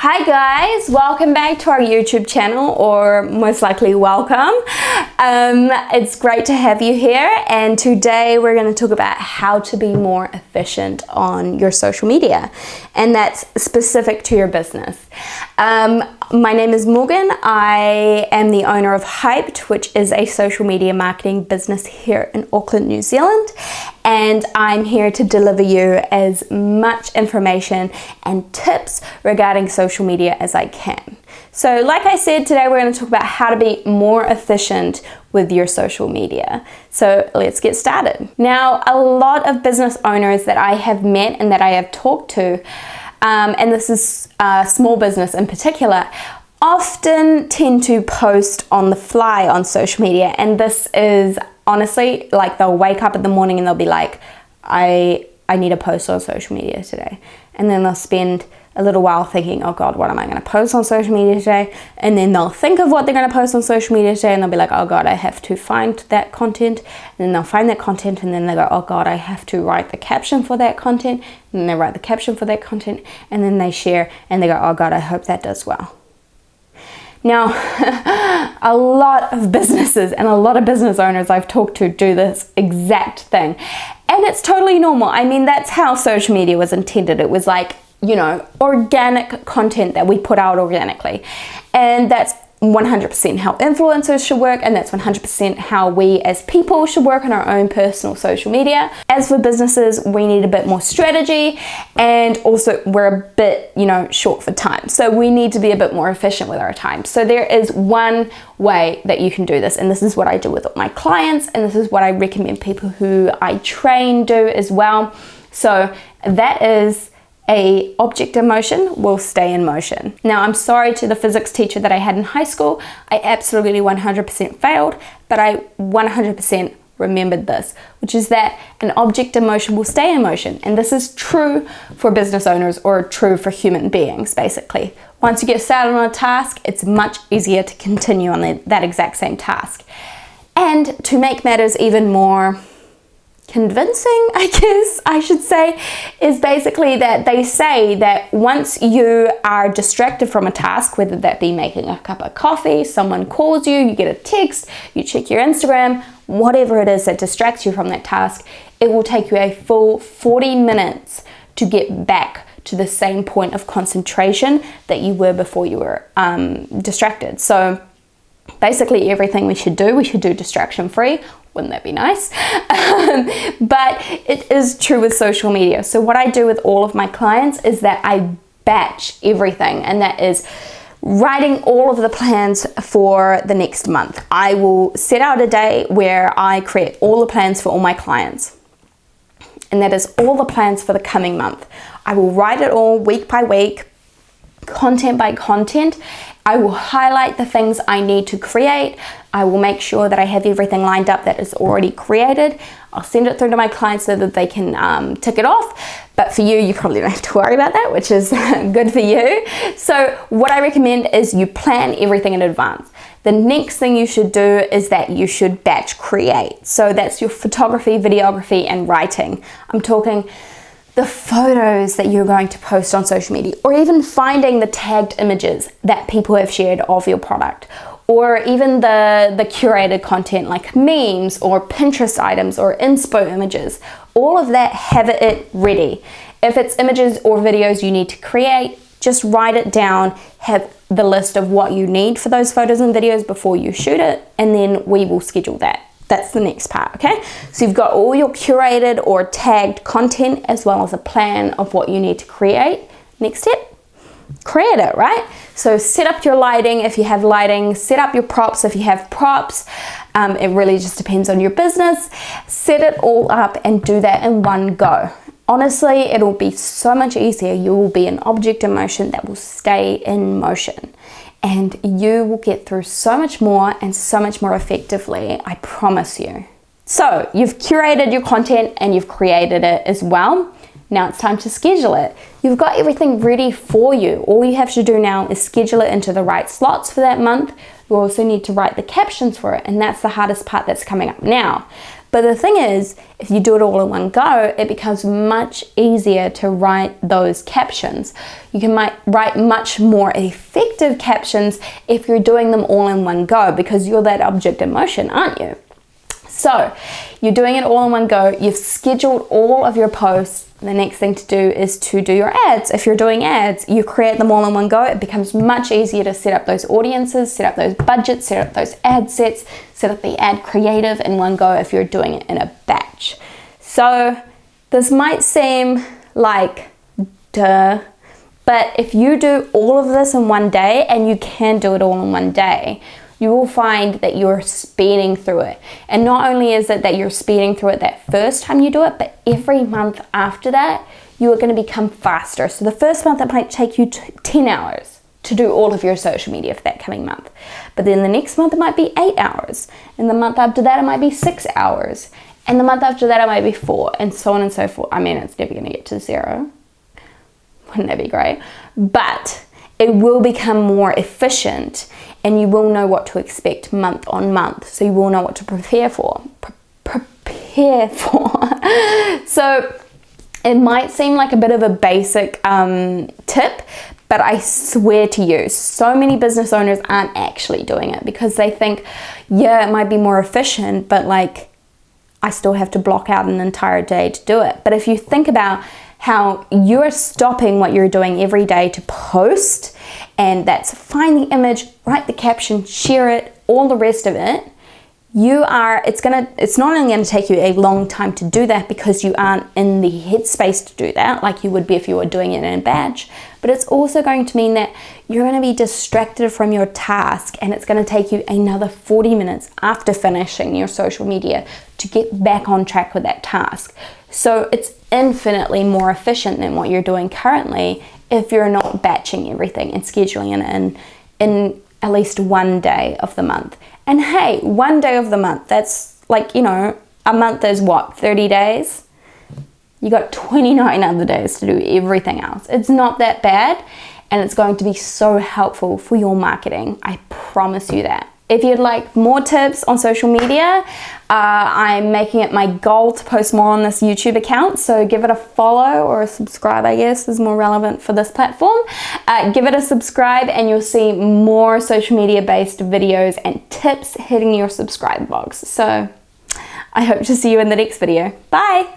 Hi guys, welcome back to our YouTube channel, or most likely welcome. It's great to have you here, and today we're going to talk about how to be more efficient on your social media, and that's specific to your business. My name is Morgan. I am the owner of Hyped, which is a social media marketing business here in Auckland, New Zealand, and I'm here to deliver you as much information and tips regarding social media as I can. So like I said, today we're going to talk about how to be more efficient with your social media. So let's get started. Now, a lot of business owners that I have met and that I have talked to, and this is small business in particular, often tend to post on the fly on social media. And this is honestly, like, they'll wake up in the morning and they'll be like, I need a post on social media today. And then they'll spend a little while thinking, oh God, what am I going to post on social media today? And then they'll think of what they're going to post on social media today, and they'll be like, oh God, I have to find that content. And then they'll find that content, and then they go, oh God, I have to write the caption for that content. And then they write the caption for that content, and then they share, and they go, oh God, I hope that does well. Now, a lot of businesses and a lot of business owners I've talked to do this exact thing. And it's totally normal. I mean, that's how social media was intended. It was like, you know, organic content that we put out organically. And that's 100% how influencers should work, and that's 100% how we as people should work on our own personal social media. As for businesses, we need a bit more strategy, and also we're a bit, short for time. So we need to be a bit more efficient with our time. So there is one way that you can do this, and this is what I do with my clients, and this is what I recommend people who I train do as well. So that is a object in motion will stay in motion. Now, I'm sorry to the physics teacher that I had in high school. I absolutely 100% failed, but I 100% remembered this, which is that an object in motion will stay in motion. And this is true for business owners, or true for human beings, basically. Once you get started on a task, it's much easier to continue on that exact same task. And to make matters even more convincing, I guess I should say, is basically that they say that once you are distracted from a task, whether that be making a cup of coffee, someone calls you, you get a text, you check your Instagram, whatever it is that distracts you from that task, it will take you a full 40 minutes to get back to the same point of concentration that you were before you were distracted. So basically everything we should do distraction free. Wouldn't that be nice? But it is true with social media. So what I do with all of my clients is that I batch everything, and that is writing all of the plans for the next month. I will set out a day where I create all the plans for all my clients, and that is all the plans for the coming month. I will write it all week by week, content by content. I will highlight the things I need to create. I will make sure that I have everything lined up that is already created. I'll send it through to my clients so that they can tick it off. But for you, you probably don't have to worry about that, which is good for you. So what I recommend is you plan everything in advance. The next thing you should do is that you should batch create. So that's your photography, videography, and writing. I'm talking the photos that you're going to post on social media, or even finding the tagged images that people have shared of your product, or even the curated content like memes or Pinterest items or inspo images. All of that, have it ready. If it's images or videos you need to create, just write it down, have the list of what you need for those photos and videos before you shoot it, and then we will schedule that. That's the next part, okay? So you've got all your curated or tagged content, as well as a plan of what you need to create. Next step, create it, right? So set up your lighting if you have lighting, set up your props if you have props. It really just depends on your business. Set it all up and do that in one go. Honestly, it'll be so much easier. You will be an object in motion that will stay in motion. And you will get through so much more and so much more effectively, I promise you. So you've curated your content and you've created it as well. Now it's time to schedule it. You've got everything ready for you. All you have to do now is schedule it into the right slots for that month. You also need to write the captions for it, and that's the hardest part that's coming up now. But the thing is, if you do it all in one go, it becomes much easier to write those captions. You can write much more effective captions if you're doing them all in one go, because you're that object in motion, aren't you? So you're doing it all in one go. You've scheduled all of your posts. The next thing to do is to do your ads. If you're doing ads, you create them all in one go. It becomes much easier to set up those audiences, set up those budgets, set up those ad sets, set up the ad creative in one go if you're doing it in a batch. So this might seem like duh, but if you do all of this in one day, and you can do it all in one day, you will find that you're speeding through it. And not only is it that you're speeding through it that first time you do it, but every month after that, you are going to become faster. So the first month, it might take you 10 hours to do all of your social media for that coming month. But then the next month, it might be 8 hours. And the month after that, it might be 6 hours. And the month after that, it might be 4, and so on and so forth. I mean, it's never going to get to 0. Wouldn't that be great? But it will become more efficient, and you will know what to expect month on month. So you will know what to prepare for. So it might seem like a bit of a basic tip, but I swear to you, so many business owners aren't actually doing it because they think, yeah, it might be more efficient, but like I still have to block out an entire day to do it. But if you think about how you're stopping what you're doing every day to post, and that's find the image, write the caption, share it, all the rest of it, it's not only going to take you a long time to do that because you aren't in the headspace to do that like you would be if you were doing it in a batch, but it's also going to mean that you're going to be distracted from your task, and it's going to take you another 40 minutes after finishing your social media to get back on track with that task. So it's infinitely more efficient than what you're doing currently if you're not batching everything and scheduling it in at least one day of the month. And hey, one day of the month, that's like, a month is what, 30 days? You got 29 other days to do everything else. It's not that bad, and it's going to be so helpful for your marketing. I promise you that. If you'd like more tips on social media, I'm making it my goal to post more on this YouTube account, so give it a follow, or a subscribe, I guess is more relevant for this platform. Give it a subscribe and you'll see more social media based videos and tips hitting your subscribe box. So I hope to see you in the next video. Bye!